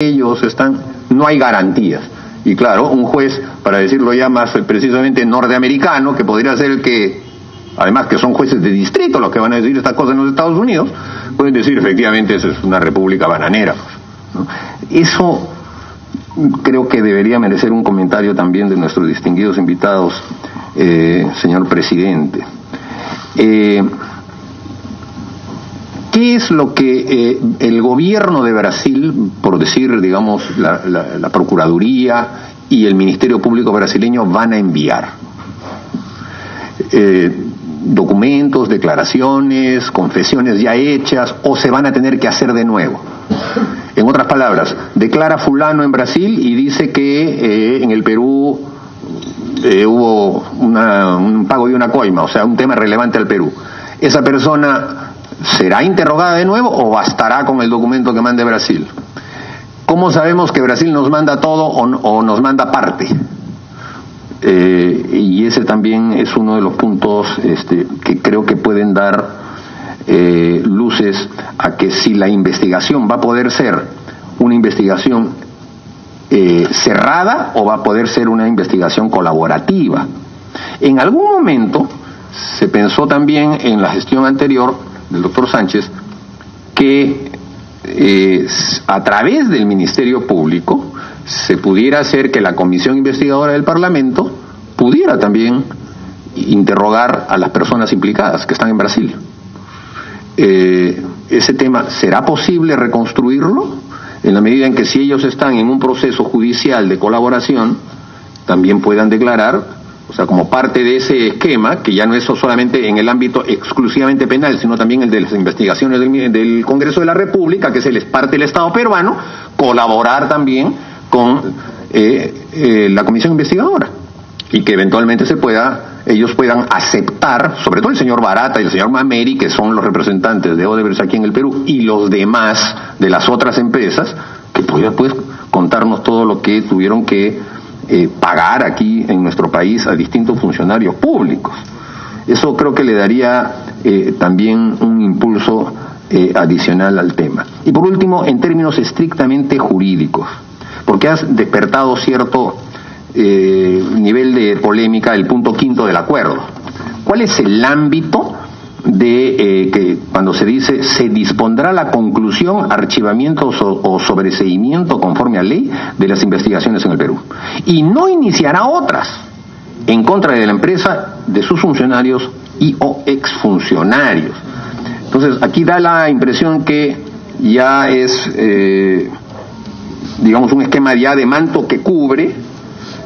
ellos están, no hay garantías. Y claro, un juez, para decirlo ya más precisamente norteamericano, que podría ser el que, además que son jueces de distrito los que van a decir estas cosas en los Estados Unidos, pueden decir efectivamente eso es una república bananera, ¿no? Eso creo que debería merecer un comentario también de nuestros distinguidos invitados, señor presidente. ¿Qué es lo que el gobierno de Brasil, por decir, digamos, la Procuraduría y el Ministerio Público brasileño van a enviar? ¿Documentos, declaraciones, confesiones ya hechas, o se van a tener que hacer de nuevo? En otras palabras, declara fulano en Brasil y dice que en el Perú hubo un pago de una coima, o sea, un tema relevante al Perú. ¿Esa persona será interrogada de nuevo o bastará con el documento que mande Brasil? ¿Cómo sabemos que Brasil nos manda todo o nos manda parte? Y ese también es uno de los puntos que creo que pueden dar luces a que si la investigación va a poder ser una investigación cerrada o va a poder ser una investigación colaborativa. En algún momento se pensó también en la gestión anterior del doctor Sánchez que a través del Ministerio Público se pudiera hacer que la Comisión Investigadora del Parlamento pudiera también interrogar a las personas implicadas que están en Brasil. Ese tema, ¿será posible reconstruirlo? En la medida en que si ellos están en un proceso judicial de colaboración, también puedan declarar, o sea, como parte de ese esquema, que ya no es solamente en el ámbito exclusivamente penal, sino también el de las investigaciones del Congreso de la República, que es parte del Estado peruano, colaborar también con la Comisión Investigadora, y que eventualmente ellos puedan aceptar, sobre todo el señor Barata y el señor Mameri, que son los representantes de Odebrecht aquí en el Perú, y los demás de las otras empresas, que puedan pues contarnos todo lo que tuvieron que pagar aquí en nuestro país a distintos funcionarios públicos. Eso creo que le daría también un impulso adicional al tema. Y por último, en términos estrictamente jurídicos, porque has despertado cierto nivel de polémica el punto 5 del acuerdo. ¿Cuál es el ámbito de que cuando se dice se dispondrá la conclusión, archivamiento o sobreseimiento conforme a ley de las investigaciones en el Perú? Y no iniciará otras en contra de la empresa, de sus funcionarios y o exfuncionarios. Entonces, aquí da la impresión que ya es, digamos, un esquema ya de manto que cubre.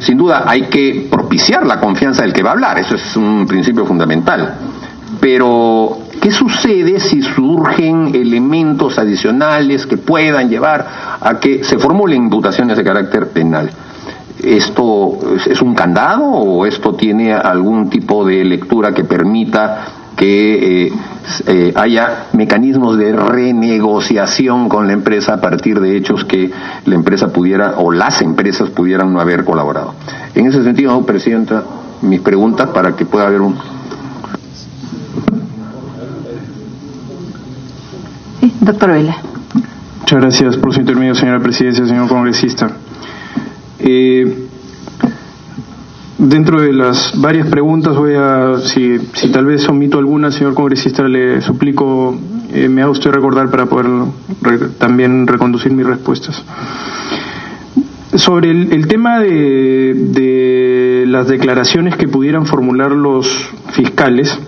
Sin duda hay que propiciar la confianza del que va a hablar, eso es un principio fundamental. Pero, ¿qué sucede si surgen elementos adicionales que puedan llevar a que se formulen imputaciones de carácter penal? ¿Esto es un candado o esto tiene algún tipo de lectura que permita que haya mecanismos de renegociación con la empresa a partir de hechos que la empresa pudiera o las empresas pudieran no haber colaborado? En ese sentido, Presidenta, mis preguntas para que pueda haber un... Sí, doctor Vela. Muchas gracias por su intermedio, señora Presidencia, señor congresista. Dentro de las varias preguntas voy a, si tal vez omito alguna, señor congresista, le suplico me haga usted recordar para poder también reconducir mis respuestas. Sobre el tema de las declaraciones que pudieran formular los fiscales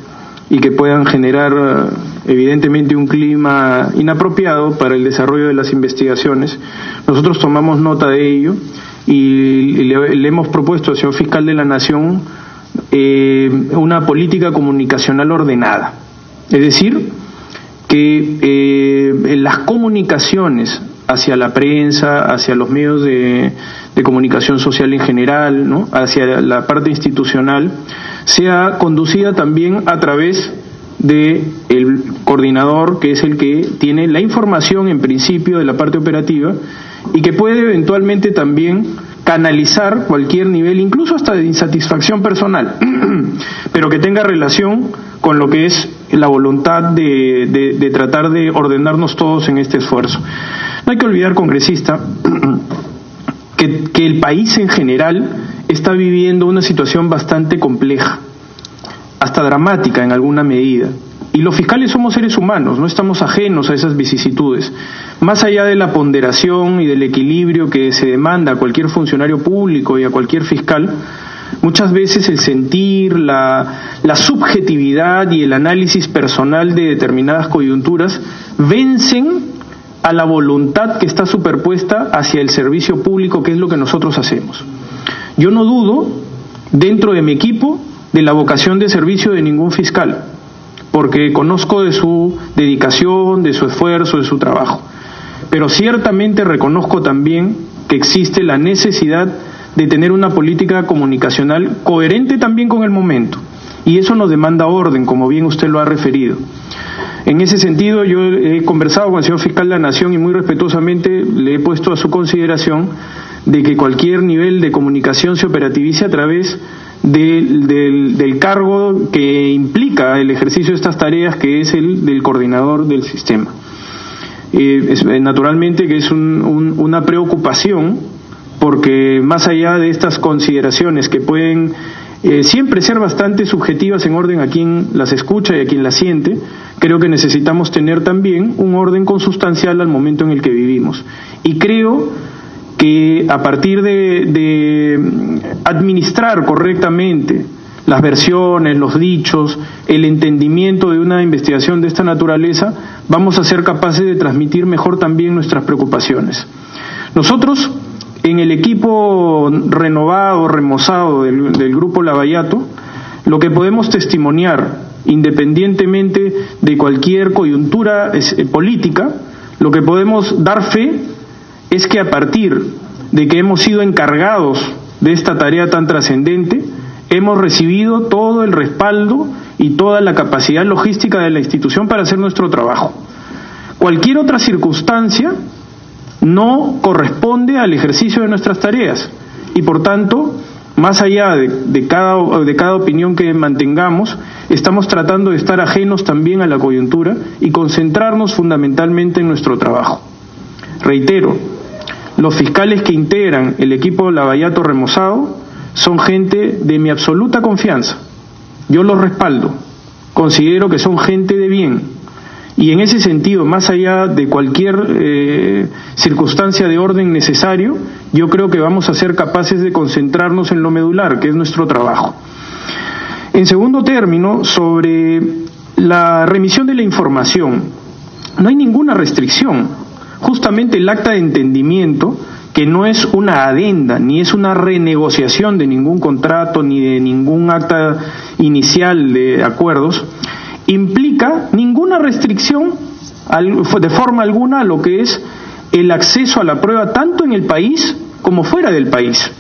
y que puedan generar evidentemente un clima inapropiado para el desarrollo de las investigaciones, nosotros tomamos nota de ello y le hemos propuesto al señor fiscal de la Nación una política comunicacional ordenada. Es decir, que las comunicaciones hacia la prensa, hacia los medios de comunicación social en general, ¿no?, hacia la parte institucional, sea conducida también a través de el coordinador, que es el que tiene la información en principio de la parte operativa y que puede eventualmente también canalizar cualquier nivel, incluso hasta de insatisfacción personal, pero que tenga relación con lo que es la voluntad de tratar de ordenarnos todos en este esfuerzo. No hay que olvidar, congresista, que el país en general está viviendo una situación bastante compleja, hasta dramática en alguna medida. Y los fiscales somos seres humanos, no estamos ajenos a esas vicisitudes. Más allá de la ponderación y del equilibrio que se demanda a cualquier funcionario público y a cualquier fiscal, muchas veces el sentir, la subjetividad y el análisis personal de determinadas coyunturas vencen a la voluntad que está superpuesta hacia el servicio público, que es lo que nosotros hacemos. Yo no dudo, dentro de mi equipo, de la vocación de servicio de ningún fiscal, porque conozco de su dedicación, de su esfuerzo, de su trabajo. Pero ciertamente reconozco también que existe la necesidad de tener una política comunicacional coherente también con el momento. Y eso nos demanda orden, como bien usted lo ha referido. En ese sentido, yo he conversado con el señor fiscal de la Nación y muy respetuosamente le he puesto a su consideración de que cualquier nivel de comunicación se operativice a través del cargo que implica el ejercicio de estas tareas, que es el del coordinador del sistema. Naturalmente que es una preocupación, porque más allá de estas consideraciones que pueden siempre ser bastante subjetivas en orden a quien las escucha y a quien las siente, creo que necesitamos tener también un orden consustancial al momento en el que vivimos. Y creo que a partir de administrar correctamente las versiones, los dichos, el entendimiento de una investigación de esta naturaleza, vamos a ser capaces de transmitir mejor también nuestras preocupaciones. Nosotros, en el equipo renovado, remozado del Grupo Lavallato, lo que podemos testimoniar, independientemente de cualquier coyuntura política, lo que podemos dar fe es que a partir de que hemos sido encargados de esta tarea tan trascendente, hemos recibido todo el respaldo y toda la capacidad logística de la institución para hacer nuestro trabajo. Cualquier otra circunstancia no corresponde al ejercicio de nuestras tareas y, por tanto, más allá de cada opinión que mantengamos, estamos tratando de estar ajenos también a la coyuntura y concentrarnos fundamentalmente en nuestro trabajo. Reitero, los fiscales que integran el equipo Lavallato remozado son gente de mi absoluta confianza. Yo los respaldo, considero que son gente de bien. Y en ese sentido, más allá de cualquier circunstancia de orden necesario, yo creo que vamos a ser capaces de concentrarnos en lo medular, que es nuestro trabajo. En segundo término, sobre la remisión de la información, no hay ninguna restricción. Justamente el acta de entendimiento, que no es una adenda, ni es una renegociación de ningún contrato, ni de ningún acta inicial de acuerdos, implica ninguna restricción de forma alguna a lo que es el acceso a la prueba tanto en el país como fuera del país.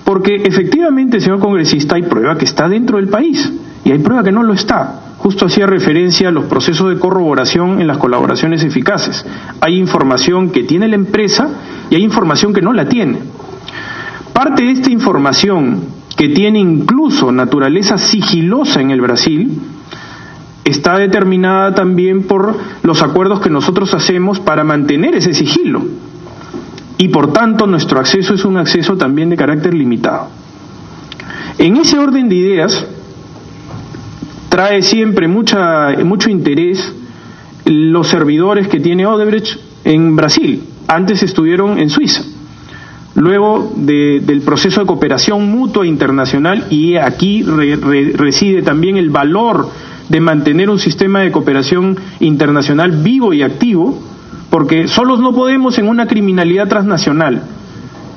Porque efectivamente, señor congresista, hay prueba que está dentro del país y hay prueba que no lo está. Justo hacía referencia a los procesos de corroboración en las colaboraciones eficaces. Hay información que tiene la empresa y hay información que no la tiene. Parte de esta información, que tiene incluso naturaleza sigilosa en el Brasil, está determinada también por los acuerdos que nosotros hacemos para mantener ese sigilo. Y por tanto nuestro acceso es un acceso también de carácter limitado. En ese orden de ideas, trae siempre mucho interés los servidores que tiene Odebrecht en Brasil. Antes estuvieron en Suiza. Luego del proceso de cooperación mutua internacional, y aquí reside también el valor de mantener un sistema de cooperación internacional vivo y activo, porque solos no podemos en una criminalidad transnacional.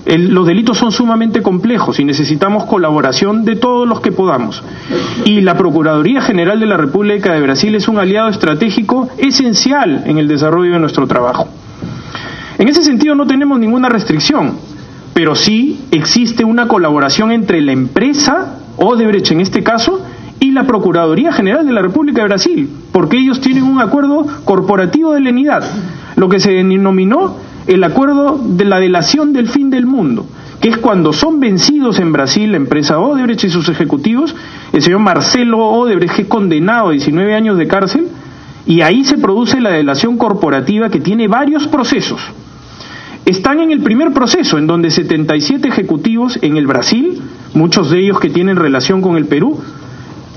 Los delitos son sumamente complejos y necesitamos colaboración de todos los que podamos. Y la Procuraduría General de la República de Brasil es un aliado estratégico esencial en el desarrollo de nuestro trabajo. En ese sentido no tenemos ninguna restricción, pero sí existe una colaboración entre la empresa, Odebrecht en este caso, y la Procuraduría General de la República de Brasil, porque ellos tienen un acuerdo corporativo de lenidad, lo que se denominó el acuerdo de la delación del fin del mundo, que es cuando son vencidos en Brasil la empresa Odebrecht y sus ejecutivos, el señor Marcelo Odebrecht es condenado a 19 años de cárcel, y ahí se produce la delación corporativa que tiene varios procesos. Están en el primer proceso, en donde 77 ejecutivos en el Brasil, muchos de ellos que tienen relación con el Perú,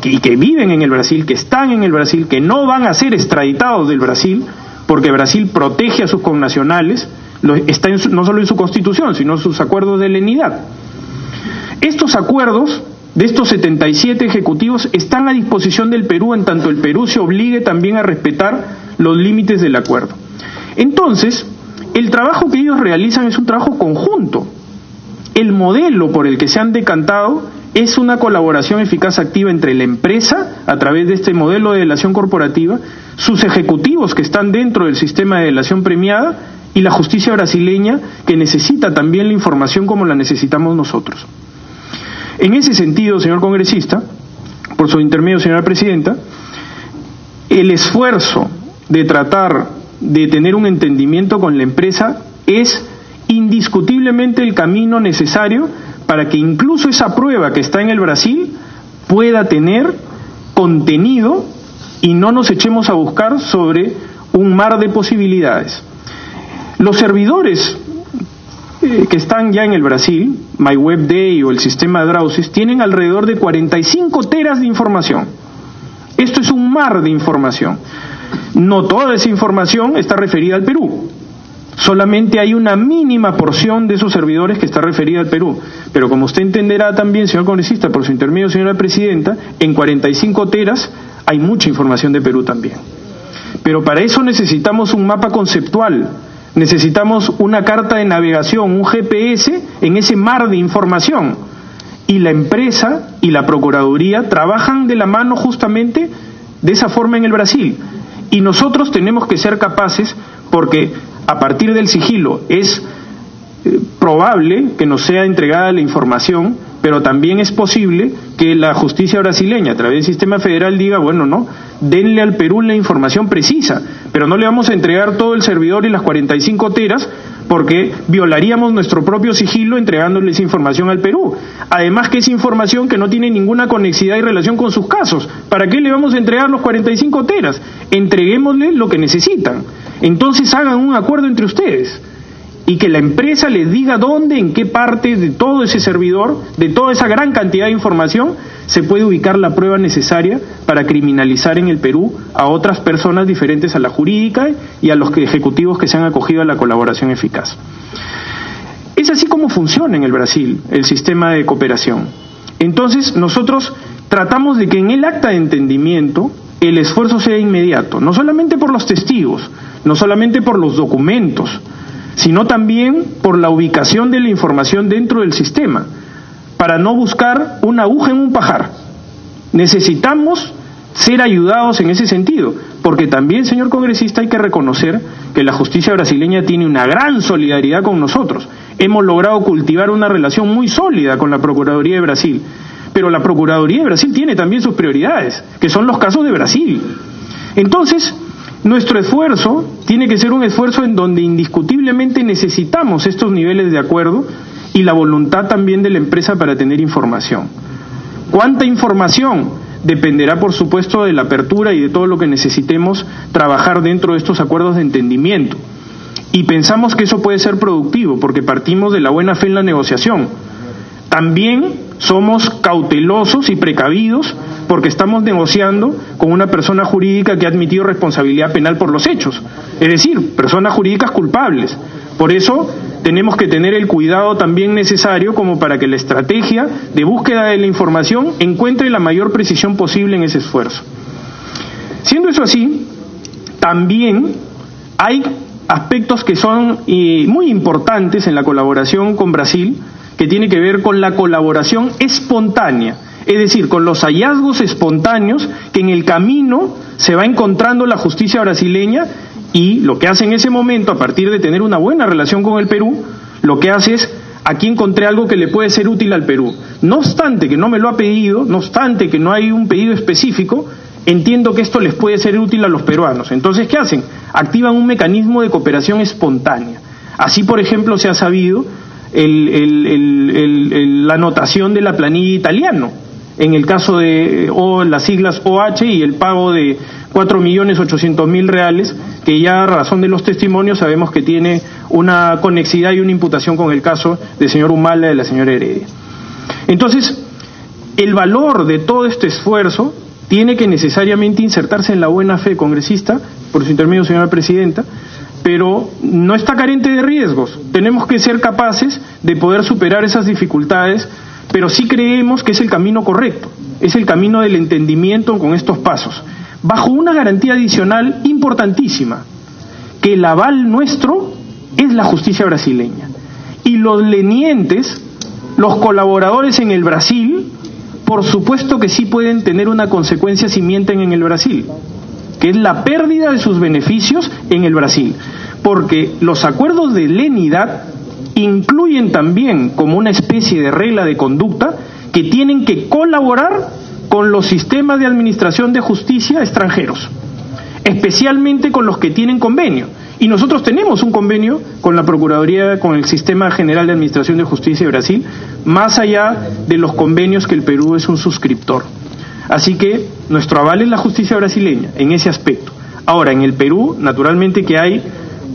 y que viven en el Brasil, que están en el Brasil, que no van a ser extraditados del Brasil, porque Brasil protege a sus connacionales, está no solo en su constitución, sino en sus acuerdos de lenidad. Estos acuerdos de estos 77 ejecutivos están a disposición del Perú, en tanto el Perú se obligue también a respetar los límites del acuerdo. Entonces, el trabajo que ellos realizan es un trabajo conjunto. El modelo por el que se han decantado es una colaboración eficaz activa entre la empresa, a través de este modelo de delación corporativa, sus ejecutivos que están dentro del sistema de delación premiada y la justicia brasileña, que necesita también la información como la necesitamos nosotros. En ese sentido, señor congresista, por su intermedio, señora presidenta, el esfuerzo de tratar de tener un entendimiento con la empresa es indiscutiblemente el camino necesario para que incluso esa prueba que está en el Brasil pueda tener contenido y no nos echemos a buscar sobre un mar de posibilidades. Los servidores que están ya en el Brasil, MyWebDay o el sistema Drausis, tienen alrededor de 45 teras de información. Esto es un mar de información. No toda esa información está referida al Perú. Solamente hay una mínima porción de esos servidores que está referida al Perú. Pero como usted entenderá también, señor congresista, por su intermedio, señora presidenta, en 45 teras hay mucha información de Perú también. Pero para eso necesitamos un mapa conceptual, necesitamos una carta de navegación, un GPS en ese mar de información. Y la empresa y la Procuraduría trabajan de la mano justamente de esa forma en el Brasil. Y nosotros tenemos que ser capaces, porque a partir del sigilo es probable que nos sea entregada la información, pero también es posible que la justicia brasileña, a través del sistema federal, diga, bueno, no, denle al Perú la información precisa, pero no le vamos a entregar todo el servidor y las 45 teras, porque violaríamos nuestro propio sigilo entregándole esa información al Perú. Además que es información que no tiene ninguna conexidad y relación con sus casos. ¿Para qué le vamos a entregar los 45 teras? Entreguémosle lo que necesitan. Entonces hagan un acuerdo entre ustedes y que la empresa les diga dónde, en qué parte de todo ese servidor, de toda esa gran cantidad de información, se puede ubicar la prueba necesaria para criminalizar en el Perú a otras personas diferentes a la jurídica y a los ejecutivos que se han acogido a la colaboración eficaz. Es así como funciona en el Brasil el sistema de cooperación. Entonces nosotros tratamos de que en el acta de entendimiento el esfuerzo sea inmediato, no solamente por los testigos, no solamente por los documentos, sino también por la ubicación de la información dentro del sistema, para no buscar una aguja en un pajar. Necesitamos ser ayudados en ese sentido, porque también, señor congresista, hay que reconocer que la justicia brasileña tiene una gran solidaridad con nosotros. Hemos logrado cultivar una relación muy sólida con la Procuraduría de Brasil, pero la Procuraduría de Brasil tiene también sus prioridades, que son los casos de Brasil. Entonces, nuestro esfuerzo tiene que ser un esfuerzo en donde indiscutiblemente necesitamos estos niveles de acuerdo y la voluntad también de la empresa para tener información. ¿Cuánta información? Dependerá, por supuesto, de la apertura y de todo lo que necesitemos trabajar dentro de estos acuerdos de entendimiento. Y pensamos que eso puede ser productivo, porque partimos de la buena fe en la negociación. También somos cautelosos y precavidos porque estamos negociando con una persona jurídica que ha admitido responsabilidad penal por los hechos, es decir, personas jurídicas culpables. Por eso tenemos que tener el cuidado también necesario como para que la estrategia de búsqueda de la información encuentre la mayor precisión posible en ese esfuerzo. Siendo eso así, también hay aspectos que son muy importantes en la colaboración con Brasil, que tiene que ver con la colaboración espontánea, es decir, con los hallazgos espontáneos que en el camino se va encontrando la justicia brasileña, y lo que hace en ese momento, a partir de tener una buena relación con el Perú, lo que hace es, aquí encontré algo que le puede ser útil al Perú. No obstante que no me lo ha pedido, no obstante que no hay un pedido específico, entiendo que esto les puede ser útil a los peruanos. Entonces, ¿qué hacen? Activan un mecanismo de cooperación espontánea. Así, por ejemplo, se ha sabido la anotación de la planilla italiano. en el caso de las siglas OH y el pago de 4.800.000 reales, que ya a razón de los testimonios sabemos que tiene una conexidad y una imputación con el caso del señor Humala y de la señora Heredia. Entonces, el valor de todo este esfuerzo tiene que necesariamente insertarse en la buena fe congresista, por su intermedio, señora presidenta, pero no está carente de riesgos. Tenemos que ser capaces de poder superar esas dificultades, pero sí creemos que es el camino correcto, es el camino del entendimiento con estos pasos, bajo una garantía adicional importantísima, que el aval nuestro es la justicia brasileña. Y los lenientes, los colaboradores en el Brasil, por supuesto que sí pueden tener una consecuencia si mienten en el Brasil, que es la pérdida de sus beneficios en el Brasil, porque los acuerdos de lenidad incluyen también como una especie de regla de conducta que tienen que colaborar con los sistemas de administración de justicia extranjeros, especialmente con los que tienen convenio. Y nosotros tenemos un convenio con la Procuraduría, con el Sistema General de Administración de Justicia de Brasil, más allá de los convenios que el Perú es un suscriptor. Así que nuestro aval es la justicia brasileña en ese aspecto. Ahora, en el Perú, naturalmente que hay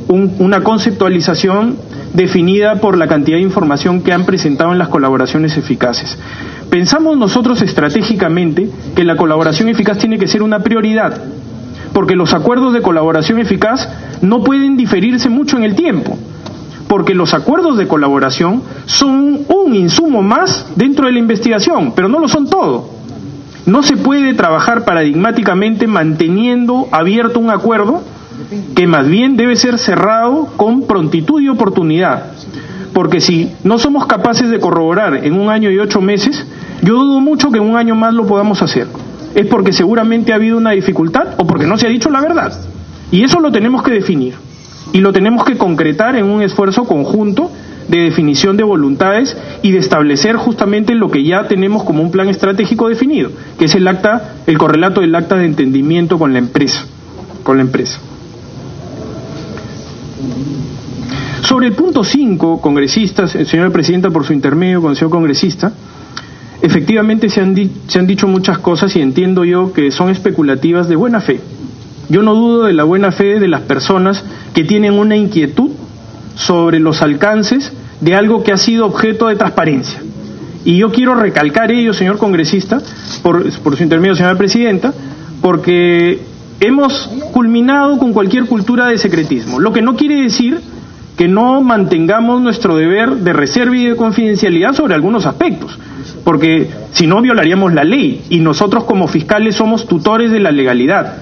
una conceptualización definida por la cantidad de información que han presentado en las colaboraciones eficaces. Pensamos nosotros estratégicamente que la colaboración eficaz tiene que ser una prioridad, porque los acuerdos de colaboración eficaz no pueden diferirse mucho en el tiempo, porque los acuerdos de colaboración son un insumo más dentro de la investigación, pero no lo son todo. No se puede trabajar paradigmáticamente manteniendo abierto un acuerdo que más bien debe ser cerrado con prontitud y oportunidad, porque si no somos capaces de corroborar en 1 año y 8 meses, yo dudo mucho que en 1 año más lo podamos hacer. Es porque seguramente ha habido una dificultad o porque no se ha dicho la verdad. Y eso lo tenemos que definir y lo tenemos que concretar en un esfuerzo conjunto de definición de voluntades y de establecer justamente lo que ya tenemos como un plan estratégico definido, que es el correlato del acta de entendimiento con la empresa. Sobre el punto 5, congresistas, señora presidenta, por su intermedio con el señor congresista, efectivamente se han dicho muchas cosas y entiendo yo que son especulativas de buena fe. Yo no dudo de la buena fe de las personas que tienen una inquietud sobre los alcances de algo que ha sido objeto de transparencia. Y yo quiero recalcar ello, señor congresista, por su intermedio, señora presidenta, porque hemos culminado con cualquier cultura de secretismo, lo que no quiere decir que no mantengamos nuestro deber de reserva y de confidencialidad sobre algunos aspectos, porque si no violaríamos la ley y nosotros como fiscales somos tutores de la legalidad.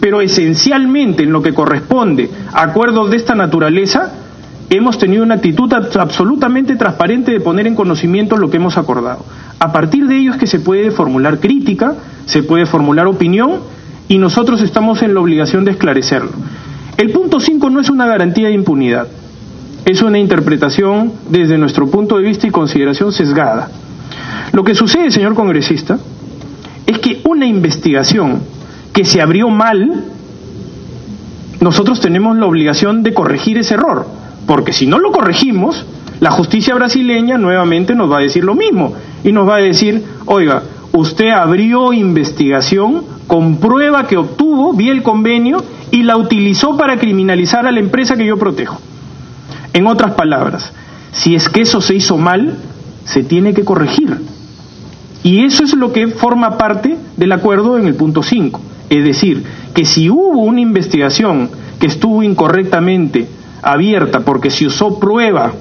Pero esencialmente en lo que corresponde a acuerdos de esta naturaleza, hemos tenido una actitud absolutamente transparente de poner en conocimiento lo que hemos acordado. A partir de ello es que se puede formular crítica, se puede formular opinión y nosotros estamos en la obligación de esclarecerlo. El punto 5 no es una garantía de impunidad, es una interpretación desde nuestro punto de vista y consideración sesgada. Lo que sucede, señor congresista, es que una investigación que se abrió mal, nosotros tenemos la obligación de corregir ese error, porque si no lo corregimos, la justicia brasileña nuevamente nos va a decir lo mismo, y nos va a decir, oiga, usted abrió investigación con prueba que obtuvo vía el convenio y la utilizó para criminalizar a la empresa que yo protejo. En otras palabras, si es que eso se hizo mal, se tiene que corregir. Y eso es lo que forma parte del acuerdo en el punto 5. Es decir, que si hubo una investigación que estuvo incorrectamente abierta porque se usó prueba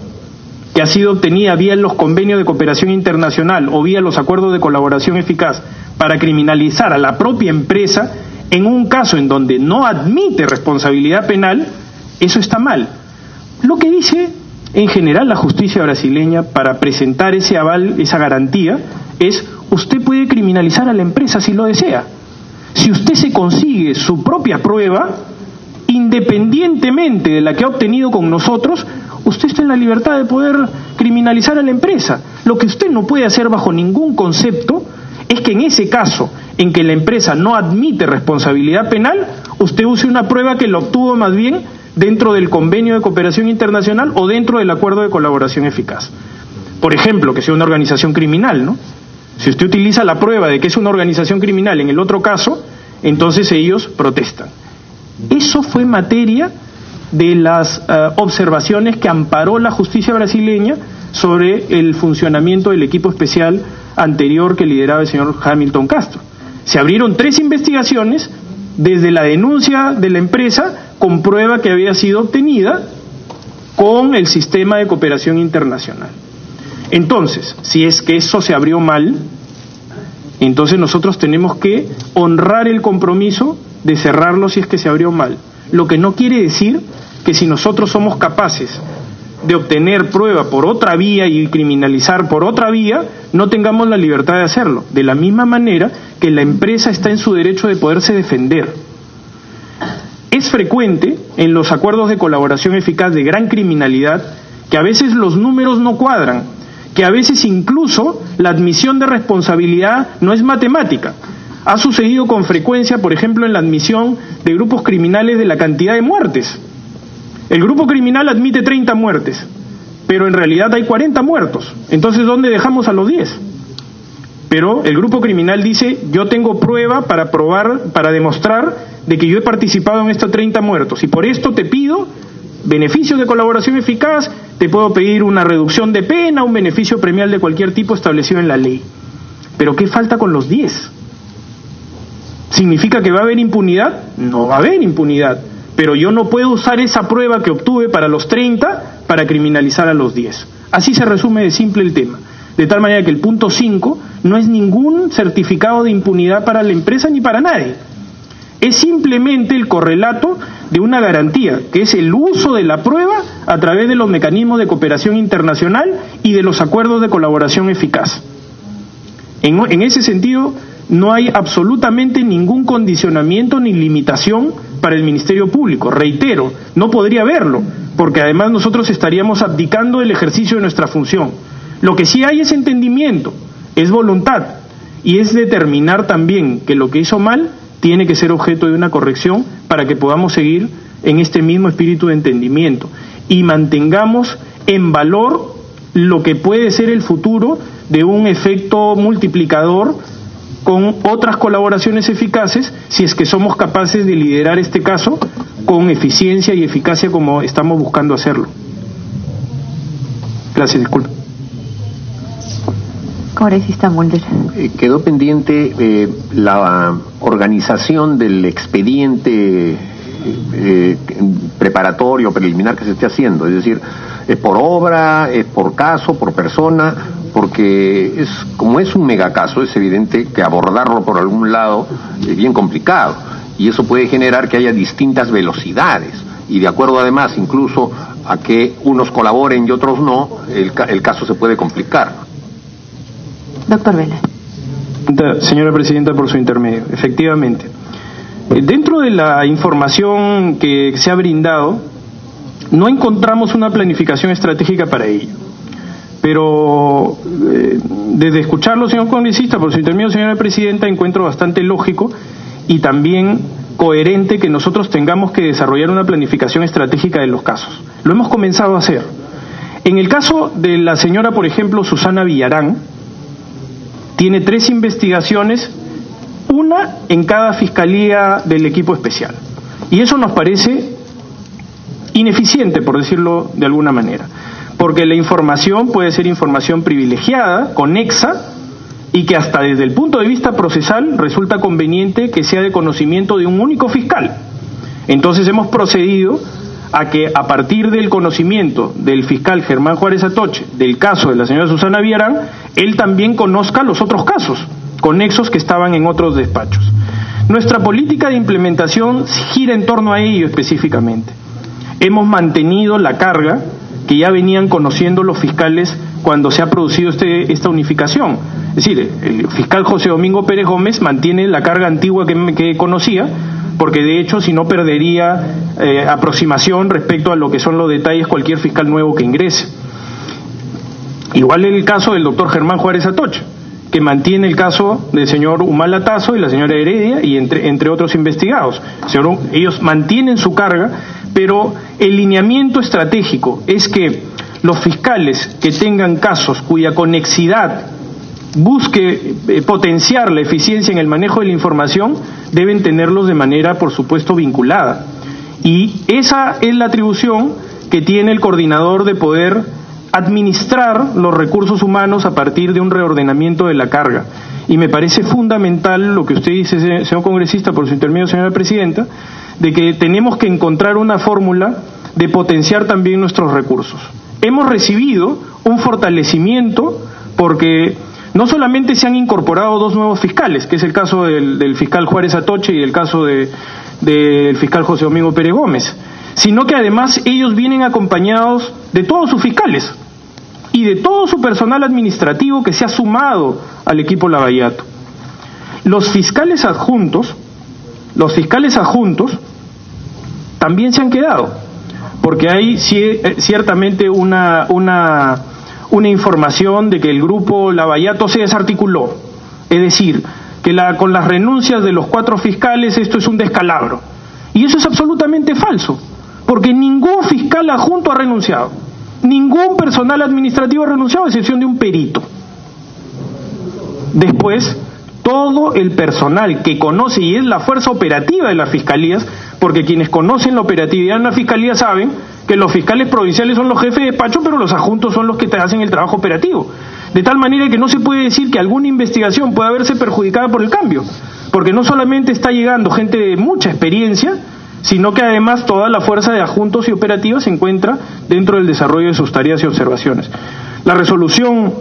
que ha sido obtenida vía los convenios de cooperación internacional o vía los acuerdos de colaboración eficaz para criminalizar a la propia empresa, en un caso en donde no admite responsabilidad penal, eso está mal. Lo que dice en general la justicia brasileña para presentar ese aval, esa garantía, es usted puede criminalizar a la empresa si lo desea. Si usted se consigue su propia prueba, independientemente de la que ha obtenido con nosotros, usted está en la libertad de poder criminalizar a la empresa. Lo que usted no puede hacer bajo ningún concepto es que en ese caso en que la empresa no admite responsabilidad penal, usted use una prueba que lo obtuvo más bien dentro del convenio de cooperación internacional o dentro del acuerdo de colaboración eficaz. Por ejemplo, que sea una organización criminal, ¿no? Si usted utiliza la prueba de que es una organización criminal en el otro caso, entonces ellos protestan. Eso fue materia de las observaciones que amparó la justicia brasileña sobre el funcionamiento del equipo especial anterior que lideraba el señor Hamilton Castro. Se abrieron 3 investigaciones desde la denuncia de la empresa con prueba que había sido obtenida con el sistema de cooperación internacional. Entonces, si es que eso se abrió mal, entonces nosotros tenemos que honrar el compromiso de cerrarlo si es que se abrió mal. Lo que no quiere decir que si nosotros somos capaces de obtener prueba por otra vía y criminalizar por otra vía, no tengamos la libertad de hacerlo. De la misma manera que la empresa está en su derecho de poderse defender. Es frecuente en los acuerdos de colaboración eficaz de gran criminalidad que a veces los números no cuadran, que a veces incluso la admisión de responsabilidad no es matemática. Ha sucedido con frecuencia, por ejemplo, en la admisión de grupos criminales de la cantidad de muertes. El grupo criminal admite 30 muertes, pero en realidad hay 40 muertos. Entonces, ¿dónde dejamos a los 10? Pero el grupo criminal dice, yo tengo prueba para probar, para demostrar de que yo he participado en estos 30 muertos, y por esto te pido beneficios de colaboración eficaz, te puedo pedir una reducción de pena, un beneficio premial de cualquier tipo establecido en la ley. Pero ¿qué falta con los 10? ¿Significa que va a haber impunidad? No va a haber impunidad, pero yo no puedo usar esa prueba que obtuve para los 30 para criminalizar a los 10. Así se resume de simple el tema. De tal manera que el punto 5 no es ningún certificado de impunidad para la empresa ni para nadie. Es simplemente el correlato de una garantía, que es el uso de la prueba a través de los mecanismos de cooperación internacional y de los acuerdos de colaboración eficaz. En ese sentido, no hay absolutamente ningún condicionamiento ni limitación para el Ministerio Público. Reitero, no podría haberlo, porque además nosotros estaríamos abdicando del ejercicio de nuestra función. Lo que sí hay es entendimiento, es voluntad, y es determinar también que lo que hizo mal tiene que ser objeto de una corrección para que podamos seguir en este mismo espíritu de entendimiento y mantengamos en valor lo que puede ser el futuro de un efecto multiplicador con otras colaboraciones eficaces, si es que somos capaces de liderar este caso con eficiencia y eficacia como estamos buscando hacerlo. Gracias, disculpe. Congresista Mulder. Quedó pendiente la organización del expediente preparatorio, preliminar que se esté haciendo, es decir, es por obra, es por caso, por persona, porque como es un megacaso, es evidente que abordarlo por algún lado es bien complicado, y eso puede generar que haya distintas velocidades, y de acuerdo además incluso a que unos colaboren y otros no, el caso se puede complicar. Doctor Vela. Señora Presidenta, por su intermedio, efectivamente. Dentro de la información que se ha brindado, no encontramos una planificación estratégica para ello. Pero desde escucharlo, señor congresista, por su intermedio, señora Presidenta, encuentro bastante lógico y también coherente que nosotros tengamos que desarrollar una planificación estratégica de los casos. Lo hemos comenzado a hacer. En el caso de la señora, por ejemplo, Susana Villarán, tiene 3 investigaciones, una en cada fiscalía del equipo especial. Y eso nos parece ineficiente, por decirlo de alguna manera, porque la información puede ser información privilegiada, conexa, y que hasta desde el punto de vista procesal resulta conveniente que sea de conocimiento de un único fiscal. Entonces hemos procedido a que a partir del conocimiento del fiscal Germán Juárez Atoche del caso de la señora Susana Villarán, él también conozca los otros casos conexos que estaban en otros despachos. Nuestra política de implementación gira en torno a ello específicamente. Hemos mantenido la carga que ya venían conociendo los fiscales cuando se ha producido esta unificación. Es decir, el fiscal José Domingo Pérez Gómez mantiene la carga antigua que conocía, porque de hecho si no perdería aproximación respecto a lo que son los detalles cualquier fiscal nuevo que ingrese. Igual el caso del doctor Germán Juárez Atoche, que mantiene el caso del señor Humala Tazo y la señora Heredia y entre otros investigados. Ellos mantienen su carga, pero el lineamiento estratégico es que los fiscales que tengan casos cuya conexidad busque potenciar la eficiencia en el manejo de la información, deben tenerlos de manera, por supuesto, vinculada. Y esa es la atribución que tiene el coordinador de poder administrar los recursos humanos a partir de un reordenamiento de la carga. Y me parece fundamental lo que usted dice, señor congresista, por su intermedio, señora presidenta, de que tenemos que encontrar una fórmula de potenciar también nuestros recursos. Hemos recibido un fortalecimiento porque no solamente se han incorporado 2 nuevos fiscales, que es el caso del fiscal Juárez Atoche y el caso del fiscal José Domingo Pérez Gómez, sino que además ellos vienen acompañados de todos sus fiscales y de todo su personal administrativo que se ha sumado al equipo Lavallato. Los fiscales adjuntos también se han quedado, porque hay ciertamente una información de que el grupo Lavallato se desarticuló, es decir, que con las renuncias de los 4 fiscales esto es un descalabro, y eso es absolutamente falso, porque ningún fiscal adjunto ha renunciado, ningún personal administrativo ha renunciado a excepción de un perito. Después, todo el personal que conoce y es la fuerza operativa de las fiscalías, porque quienes conocen la operatividad en la fiscalía saben que los fiscales provinciales son los jefes de despacho, pero los adjuntos son los que te hacen el trabajo operativo. De tal manera que no se puede decir que alguna investigación pueda verse perjudicada por el cambio, porque no solamente está llegando gente de mucha experiencia, sino que además toda la fuerza de adjuntos y operativos se encuentra dentro del desarrollo de sus tareas y observaciones. La resolución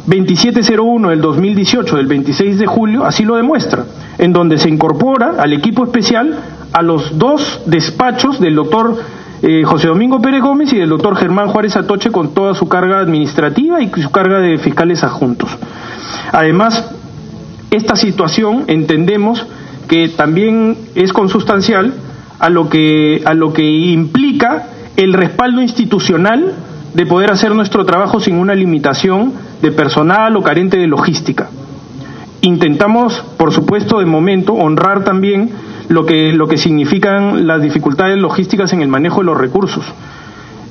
2701 del 2018, del 26 de julio, así lo demuestra, en donde se incorpora al equipo especial a los 2 despachos del doctor José Domingo Pérez Gómez y del doctor Germán Juárez Atoche, con toda su carga administrativa y su carga de fiscales adjuntos. Además, esta situación entendemos que también es consustancial a lo que implica el respaldo institucional de poder hacer nuestro trabajo sin una limitación de personal o carente de logística. Intentamos, por supuesto, de momento, honrar también lo que significan las dificultades logísticas en el manejo de los recursos.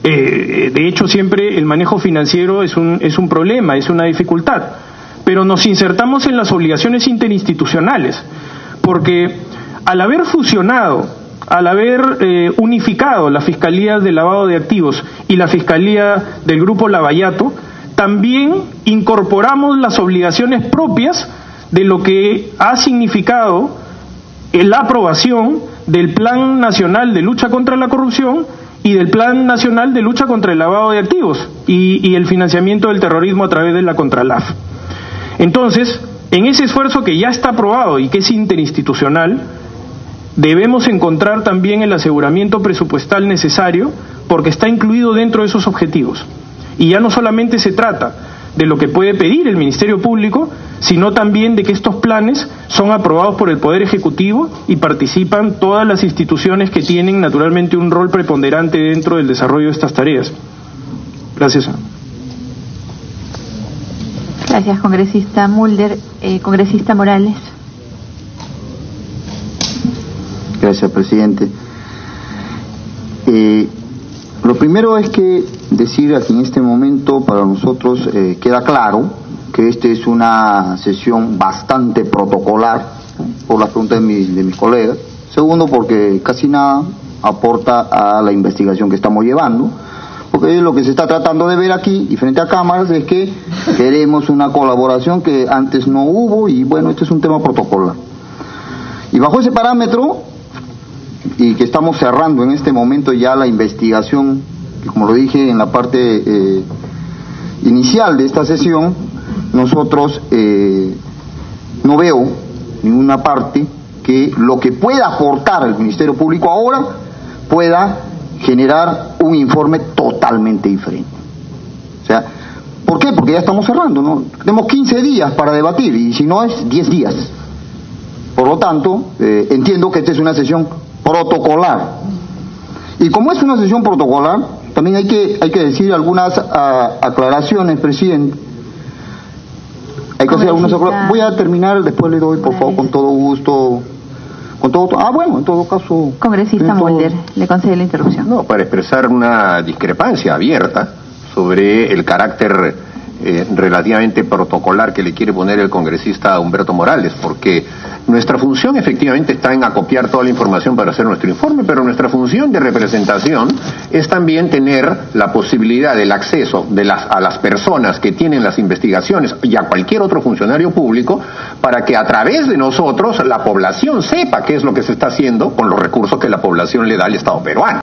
De hecho, siempre el manejo financiero es un problema, es una dificultad, pero nos insertamos en las obligaciones interinstitucionales, porque al haber fusionado, al haber unificado las fiscalías de lavado de activos y la fiscalía del grupo Lavallato, también incorporamos las obligaciones propias de lo que ha significado la aprobación del Plan Nacional de Lucha contra la Corrupción y del Plan Nacional de Lucha contra el Lavado de Activos y el financiamiento del terrorismo a través de la Contralaf. Entonces, en ese esfuerzo que ya está aprobado y que es interinstitucional, debemos encontrar también el aseguramiento presupuestal necesario, porque está incluido dentro de esos objetivos. Y ya no solamente se trata de lo que puede pedir el Ministerio Público, sino también de que estos planes son aprobados por el Poder Ejecutivo y participan todas las instituciones que tienen naturalmente un rol preponderante dentro del desarrollo de estas tareas. Gracias. Gracias, congresista Mulder. Congresista Morales. Gracias, presidente. Lo primero es que decir aquí en este momento para nosotros queda claro que esta es una sesión bastante protocolar, ¿no?, por las preguntas de mis colegas. Segundo, porque casi nada aporta a la investigación que estamos llevando, porque lo que se está tratando de ver aquí y frente a cámaras es que queremos una colaboración que antes no hubo, y bueno, este es un tema protocolar. Y bajo ese parámetro, y que estamos cerrando en este momento ya la investigación, que como lo dije en la parte inicial de esta sesión, nosotros no veo ninguna parte que lo que pueda aportar el Ministerio Público ahora pueda generar un informe totalmente diferente. O sea, ¿por qué? Porque ya estamos cerrando, ¿no? Tenemos 15 días para debatir, y si no es 10 días. Por lo tanto, entiendo que esta es una sesión protocolar. Y como es una sesión protocolar, también hay que decir algunas aclaraciones, presidente. Hay que hacer algunas aclaraciones. Voy a terminar, después le doy, por favor, con todo gusto. Bueno, en todo caso. Congresista Mulder, le concede la interrupción. No, para expresar una discrepancia abierta sobre el carácter relativamente protocolar que le quiere poner el congresista Humberto Morales, porque nuestra función efectivamente está en acopiar toda la información para hacer nuestro informe, pero nuestra función de representación es también tener la posibilidad del acceso a las personas que tienen las investigaciones y a cualquier otro funcionario público, para que a través de nosotros la población sepa qué es lo que se está haciendo con los recursos que la población le da al Estado peruano.